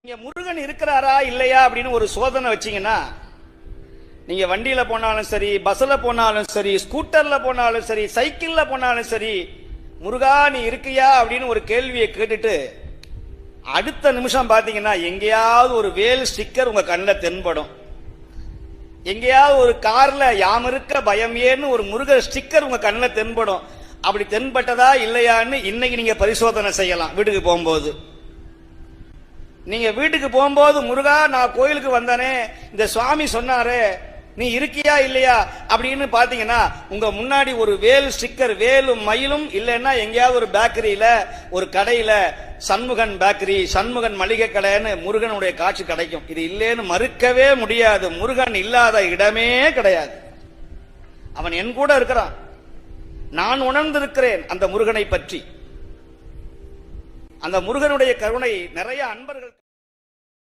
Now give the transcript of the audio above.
இங்க முருகன் இருக்கிறாரா இல்லையா அப்படின்னு ஒரு சோதனை வச்சீங்கன்னா, நீங்க வண்டியில போனாலும் சரி, பஸ்ல போனாலும் சரி, ஸ்கூட்டர்ல போனாலும் சரி, சைக்கிள்ல போனாலும் சரி, முருகா நீ இருக்கியா அப்படின்னு ஒரு கேள்வியை கேட்டுட்டு அடுத்த நிமிஷம் பாத்தீங்கன்னா எங்கேயாவது ஒரு வேல் ஸ்டிக்கர் உங்க கண்ணில் தென்படும். எங்கேயாவது ஒரு கார்ல யாம் இருக்க பயம் ஏன்னு ஒரு முருகர் ஸ்டிக்கர் உங்க கண்ணில் தென்படும். அப்படி தென்பட்டதா இல்லையான்னு இன்னைக்கு நீங்க பரிசோதனை செய்யலாம். வீட்டுக்கு போகும்போது நீங்க வீட்டுக்கு போகும்போது, முருகா நான் கோயிலுக்கு வந்தானே, இந்த சுவாமி சொன்னாரே நீ இருக்கியா இல்லையா அப்படின்னு பாத்தீங்கன்னா, உங்க முன்னாடி ஒரு வேல் ஸ்டிக்கர், வேலும் மயிலும் இல்லைன்னா எங்கேயாவது ஒரு பேக்கரியில, ஒரு கடையில, சண்முகன் பேக்கரி, சண்முகன் மளிகை கடைன்னு முருகனுடைய காட்சி கிடைக்கும். இது இல்லேன்னு மறுக்கவே முடியாது. முருகன் இல்லாத இடமே கிடையாது. அவன் என் கூட இருக்கிறான். நான் உணர்ந்திருக்கிறேன் அந்த முருகனை பற்றி. அந்த முருகனுடைய கருணை நிறைய அன்பர்கள்